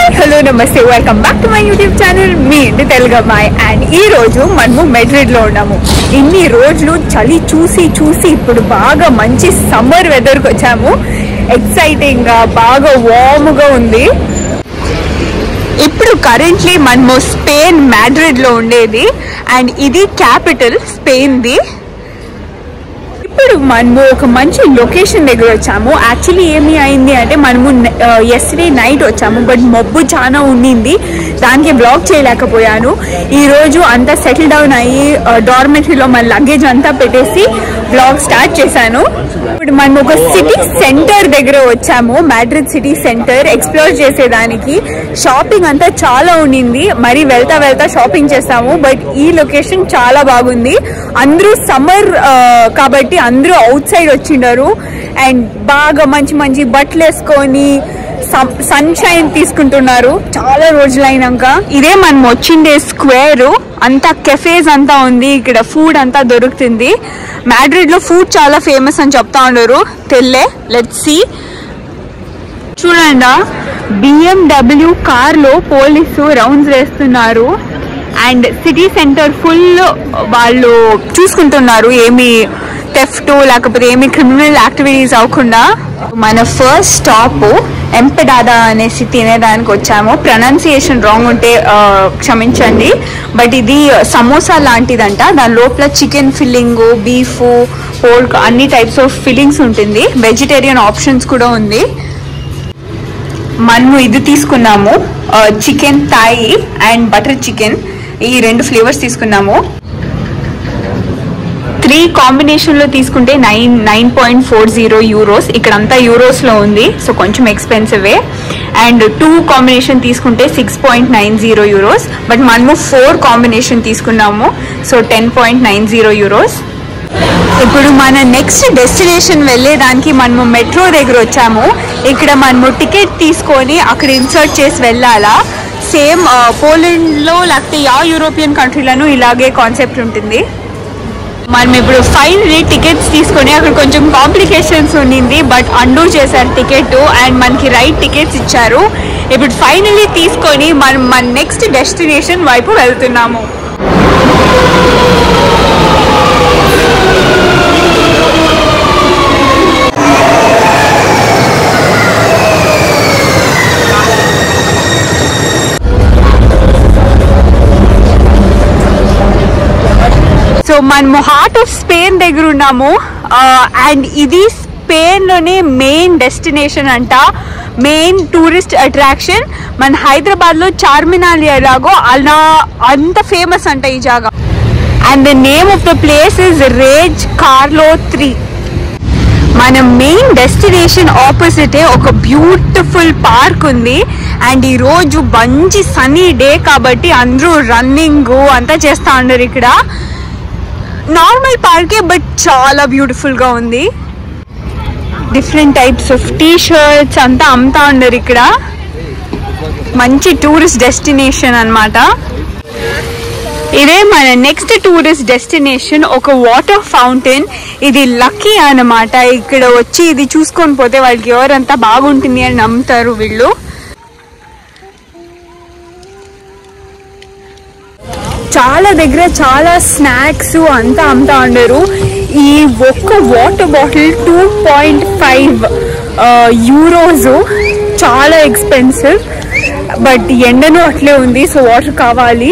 Hi hello నమస్తే welcome back to my YouTube channel మీ ఇంటి తెలుగమ్మాయి. అండ్ ఈ రోజు మనము మెడ్రిడ్లో ఉన్నాము. ఇన్ని రోజులు చలి చూసి ఇప్పుడు బాగా మంచి సమ్మర్ వెదర్కి వచ్చాము. ఎక్సైటింగ్గా బాగా వార్మ్గా ఉంది. ఇప్పుడు కరెంట్లీ మనము స్పెయిన్ మాడ్రిడ్లో ఉండేది అండ్ ఇది క్యాపిటల్ స్పెయిన్ది. ఇప్పుడు మనము ఒక మంచి లొకేషన్ దగ్గర వచ్చాము. యాక్చువల్లీ ఏమి అయింది అంటే మనము ఎస్టర్డే నైట్ వచ్చాము, బట్ మబ్బు చాలా ఉండింది, దానికి బ్లాగ్ చేయలేకపోయాను. ఈరోజు అంతా సెటిల్ డౌన్ అయ్యి డార్మెటరీలో మన లగేజ్ అంతా పెట్టేసి బ్లాగ్ స్టార్ట్ చేశాను. ఇప్పుడు మనం ఒక సిటీ సెంటర్ దగ్గర వచ్చాము, మాడ్రిడ్ సిటీ సెంటర్ ఎక్స్ప్లోర్ చేసేదానికి. షాపింగ్ అంతా చాలా ఉండింది, మరి వెళ్తా షాపింగ్ చేస్తాము. బట్ ఈ లొకేషన్ చాలా బాగుంది. అందరూ సమ్మర్ కాబట్టి అందరూ అవుట్ సైడ్ వచ్చిండారు అండ్ బాగా మంచి బట్టలు వేసుకొని సన్షైన్ తీసుకుంటున్నారు చాలా రోజులైనాక. ఇదే మనం వచ్చిండే స్క్వేర్, అంతా కెఫేస్ అంతా ఉంది, ఇక్కడ ఫుడ్ అంతా దొరుకుతుంది. మాడ్రిడ్ లో ఫుడ్ చాలా ఫేమస్ అని చెప్తా ఉన్నారు. తెల్లే లెట్స్ సీ. చూడండి, BMW కార్ లో పోలీసు రౌండ్స్ వేస్తున్నారు అండ్ సిటీ సెంటర్ ఫుల్ వాళ్ళు చూసుకుంటున్నారు, ఏమి థెఫ్ట్ లేకపోతే ఏమి క్రిమినల్ యాక్టివిటీస్ అవ్వకుండా. మన ఫస్ట్ స్టాప్ ఎంపెడాదా అనేసి తినేదానికి వచ్చాము. ప్రొనౌన్సియేషన్ రాంగ్ ఉంటే క్షమించండి, బట్ ఇది సమోసా లాంటిదంట. దాని లోపల చికెన్ ఫిల్లింగ్, బీఫ్, పోర్క్ అన్ని టైప్స్ ఆఫ్ ఫిల్లింగ్స్ ఉంటుంది. వెజిటేరియన్ ఆప్షన్స్ కూడా ఉంది. మనము ఇది తీసుకున్నాము, chicken thigh and butter chicken, ఈ 2 ఫ్లేవర్స్ తీసుకున్నాము. 3 కాంబినేషన్ లో తీసుకుంటే 9.40 యూరోస్. ఇక్కడంతా యూరోస్ లో ఉంది, సో కొంచెం ఎక్స్పెన్సివే. అండ్ 2 కాంబినేషన్ తీసుకుంటే 6.90 యూరోస్. బట్ మనము 4 కాంబినేషన్ తీసుకున్నాము, సో 10.90 యూరోస్. ఇప్పుడు మన నెక్స్ట్ డెస్టినేషన్ వెళ్ళేదానికి మనము మెట్రో దగ్గర వచ్చాము. ఇక్కడ మనము టికెట్ తీసుకొని అక్కడ ఇన్సర్ట్ చేసి వెళ్ళాలా. సేమ్ పోలాండ్లో లేకపోతే యూరోపియన్ కంట్రీలను ఇలాగే కాన్సెప్ట్ ఉంటుంది. మనం ఇప్పుడు ఫైనల్లీ టికెట్స్ తీసుకొని, అక్కడ కొంచెం కాంప్లికేషన్స్ ఉండింది బట్ అండూ చేశారు టికెట్ అండ్ మనకి రైట్ టికెట్స్ ఇచ్చారు. ఇప్పుడు ఫైనల్లీ తీసుకొని మనం మన నెక్స్ట్ డెస్టినేషన్ వైపు వెళ్తున్నాము. సో మనము హార్ట్ ఆఫ్ స్పెయిన్ దగ్గర ఉన్నాము అండ్ ఇది స్పెయిన్ లోనే మెయిన్ డెస్టినేషన్ అంట, మెయిన్ టూరిస్ట్ అట్రాక్షన్. మన హైదరాబాద్ లో చార్మినార్ ఎలాగో అలా అంత ఫేమస్ అంట ఈ జాగా. And the name of the place is రేజ్ కార్లో 3. మన మెయిన్ డెస్టినేషన్ ఆపోజిటే ఒక బ్యూటిఫుల్ పార్క్ ఉంది అండ్ ఈ రోజు మంచి సన్నీ డే కాబట్టి అందరూ రన్నింగ్ అంతా చేస్తా ఉన్నారు. ఇక్కడ నార్మల్ పార్కే బట్ చాలా బ్యూటిఫుల్ గా ఉంది. Different types of T shirts అంతా అమ్ముతా ఉన్నారు. ఇక్కడ మంచి టూరిస్ట్ డెస్టినేషన్ అన్నమాట. ఇదే మన నెక్స్ట్ టూరిస్ట్ డెస్టినేషన్, ఒక వాటర్ ఫౌంటైన్. ఇది లక్కీ అన్నమాట. ఇక్కడ వచ్చి ఇది చూసుకొని పోతే వాళ్ళకి ఎవరంతా బాగుంటుంది అని నమ్ముతారు వీళ్ళు. చాలా దగ్గర చాలా స్నాక్స్ అంతా అమ్ముతా ఉండరు. ఈ ఒక్క వాటర్ బాటిల్ 2.5 యూరోస్, చాలా ఎక్స్పెన్సివ్. బట్ ఎండను అట్లే ఉంది, సో వాటర్ కావాలి.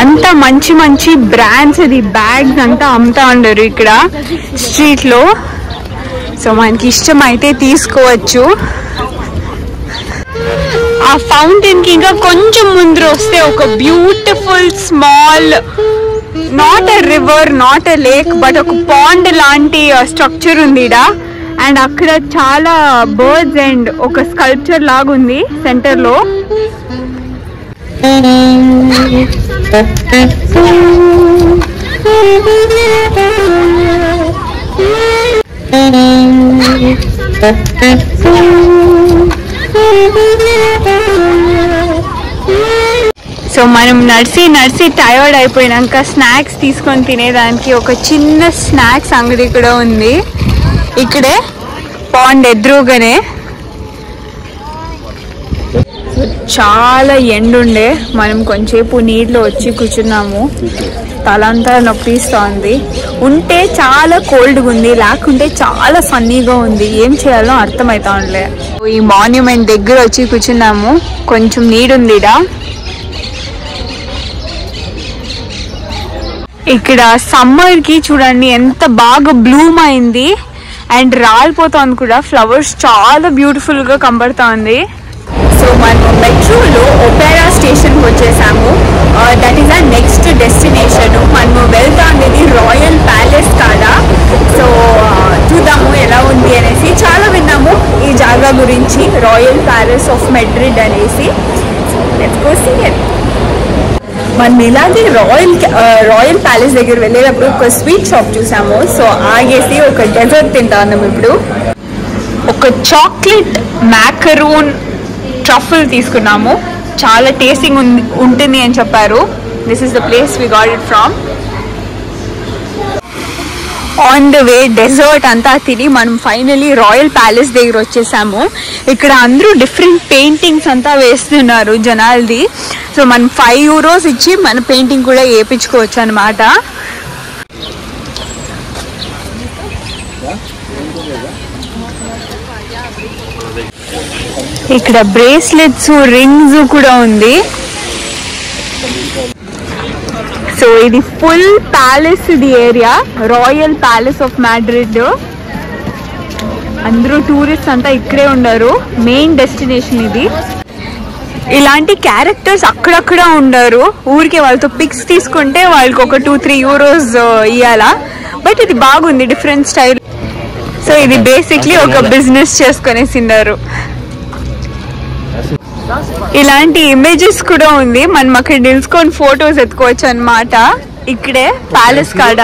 అంతా మంచి బ్రాండ్స్, ఇది బ్యాగ్స్ అంతా అమ్ముతా ఉండరు ఇక్కడ స్ట్రీట్ లో. సో మనకి ఇష్టం అయితే తీసుకోవచ్చు. ఆ ఫౌంటైన్ కి ఇంకా కొంచెం ముందు వస్తే ఒక beautiful small, not a river, not a lake, but ఒక పాండ్ లాంటి స్ట్రక్చర్ ఉంది ఇక్కడ. అండ్ అక్కడ చాలా బర్డ్స్ అండ్ ఒక స్కల్ప్చర్ లాగా ఉంది సెంటర్ లో. సో మనం నడిచి టైర్డ్ అయిపోయినాక స్నాక్స్ తీసుకొని తినేదానికి ఒక చిన్న స్నాక్స్ అంగడి కూడా ఉంది. ఇక్కడే పాండ్ ఎదురుగానే చాలా ఎండుండే మనం కొంచెంసేపు నీటిలో వచ్చి కూర్చున్నాము. తలంతా నొప్పిస్తోంది. ఉంటే చాలా కోల్డ్గా ఉంది, లేకుంటే చాలా ఫన్నీగా ఉంది. ఏం చేయాలో అర్థమవుతా ఉండలే. ఈ మాన్యుమెంట్ దగ్గర వచ్చి కూర్చున్నాము. కొంచెం నీడుందిడా. ఇక్కడ సమ్మర్ కి చూడండి ఎంత బాగా బ్లూమ్ అయింది అండ్ రాలిపోతుంది కూడా. ఫ్లవర్స్ చాలా బ్యూటిఫుల్ గా కనబడుతోంది. సో మనం మెట్రోలో ఒపేరా స్టేషన్కి వచ్చేసాము. That is our next destination. మనము వెళ్తా ఉండేది రాయల్ ప్యాలెస్ కాదా. సో చూద్దాము ఎలా ఉంది అనేసి. చాలా విన్నాము ఈ జాగా గురించి, రాయల్ ప్యాలెస్ ఆఫ్ మెడ్రిడ్ అనేసి. Let's go see it. మనం ఇలాగే రాయల్ ప్యాలెస్ దగ్గర వెళ్ళేటప్పుడు ఒక స్వీట్ షాప్ చూసాము. సో ఆగేసి ఒక డెజర్ట్ తింటా ఉన్నాము. ఇప్పుడు ఒక చాక్లెట్ మ్యాకరూన్ ట్రఫుల్ తీసుకున్నాము. చాలా టేస్టింగ్ ఉంటుంది అని చెప్పారు. This is the place we got it from. On the way dessert అంతా తిని మనం ఫైనలీ రాయల్ ప్యాలెస్ దగ్గర వచ్చేసాము. ఇక్కడ అందరూ డిఫరెంట్ పెయింటింగ్స్ అంతా వేస్తున్నారు జనాలది. సో మనం €5 ఇచ్చి మన పెయింటింగ్ కూడా వేయించుకోవచ్చు అనమాట. ఇక్కడ బ్రేస్లెట్స్, రింగ్స్ కూడా ఉంది. సో ఇది ఫుల్ ప్యాలెస్, ఇది area royal palace of Madrid. అందరూ టూరిస్ట్ అంతా ఇక్కడే ఉండరు. మెయిన్ డెస్టినేషన్ ఇది. ఇలాంటి క్యారెక్టర్స్ అక్కడక్కడ ఉండరు. ఊరికే వాళ్ళతో పిక్స్ తీసుకుంటే వాళ్ళకి ఒక €2-3 ఇవ్వాలా. బట్ ఇది బాగుంది, డిఫరెంట్ స్టైల్. సో ఇది బేసిక్లీ ఒక బిజినెస్ చేసుకునేసిన్నారు. ఇలాంటి ఇమేజెస్ కూడా ఉంది. మనం అక్కడ నిల్చుకొని ఫొటోస్ ఎత్తుకోవచ్చు అన్నమాట. ఇక్కడే ప్యాలెస్ కాడ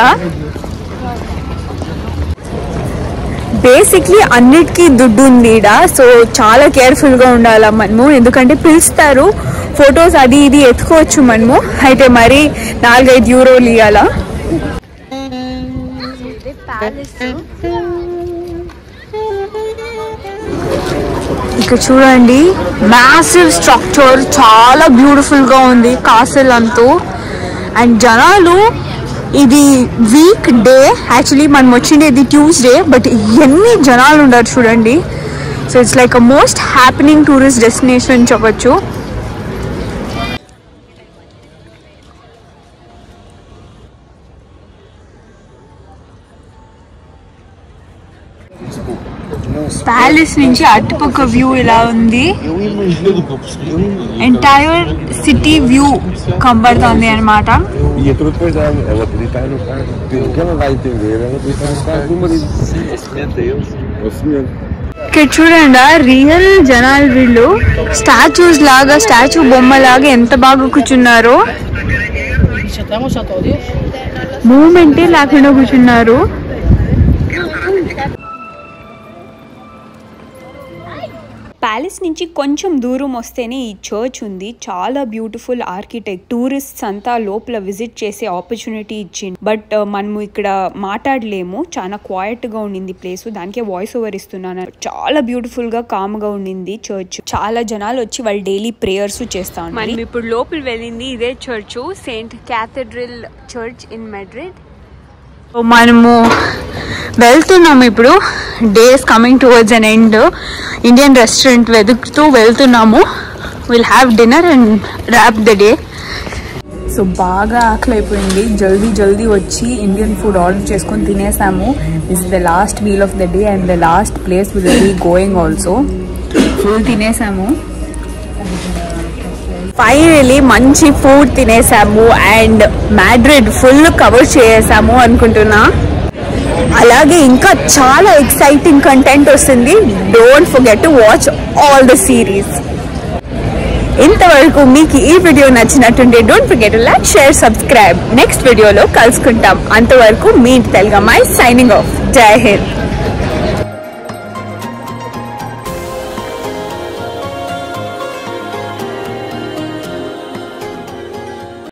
బేసిక్లీ అన్నిటికీ దుడ్డు ఉంది ఈడ. సో చాలా కేర్ఫుల్ గా ఉండాలా మనము, ఎందుకంటే పిలుస్తారు. ఫొటోస్ అది ఇది ఎత్తుకోవచ్చు మనము, అయితే మరి €4-5 ఇవ్వాలా. ఇక్కడ చూడండి మ్యాసివ్ స్ట్రక్చర్, చాలా బ్యూటిఫుల్ గా ఉంది కాసల్ అంతా. అండ్ జనాలు, ఇది వీక్ డే యాక్చువల్లీ, మనం వచ్చిండేది ట్యూస్డే, బట్ ఎన్ని జనాలు ఉన్నారు చూడండి. So it's like a most happening tourist destination అని చెప్పచ్చు. ప్యాలెస్ నుంచి అటుపక్క వ్యూ ఇలా ఉంది. ఎంటైర్ సిటీ వ్యూ కనబడుతుంది అనమాట. ఇక్కడ చూడండి రియల్ జనాలు, వీళ్ళు స్టాచ్యూస్ లాగా, స్టాచ్యూ బొమ్మ లాగా ఎంత బాగా కూర్చున్నారు. మూమెంటే లేకుండా కూర్చున్నారు. ప్యాలెస్ నుంచి కొంచెం దూరం వస్తేనే ఈ చర్చ్ ఉంది. చాలా బ్యూటిఫుల్ ఆర్కిటెక్ట్. టూరిస్ట్స్ అంతా లోపల విజిట్ చేసే ఆపర్చునిటీ ఇచ్చింది. బట్ మనము ఇక్కడ మాట్లాడలేము, చాలా క్వైట్ గా ఉండింది ప్లేస్. దానికే వాయిస్ ఓవర్ ఇస్తున్నాను. చాలా బ్యూటిఫుల్ గా, కామ్ గా ఉండింది చర్చ్. చాలా జనాలు వచ్చి వాళ్ళు డైలీ ప్రేయర్స్ చేస్తాం. మనం ఇప్పుడు లోపల వెళ్ళింది ఇదే church, saint cathedral church in Madrid. మనము వెళ్తున్నాము ఇప్పుడు. Days coming towards an end. Indian restaurant వెతుకుతూ వెళ్తున్నాము. Will have dinner and wrap the day. So బాగా ఆకలి అయిపోయింది. జల్దీ వచ్చి ఇండియన్ ఫుడ్ ఆర్డర్ చేసుకొని తినేసాము. This is the last meal of the day and the last place will be going also. Full తినేసాము. ఫైనలీ మంచి ఫుడ్ తినేసాము అండ్ మాడ్రిడ్ ఫుల్ కవర్ చేసాము అనుకుంటున్నా. అలాగే ఇంకా చాలా ఎక్సైటింగ్ కంటెంట్ వస్తుంది. Don't forget to watch all the series. ఇంతవరకు మీకు ఈ వీడియో నచ్చినట్టుంటే don't forget to like, share, subscribe. Next వీడియోలో కలుసుకుంటాం. అంతవరకు మీ తెలుగమ్మాయి సైనింగ్ ఆఫ్. జై హింద్.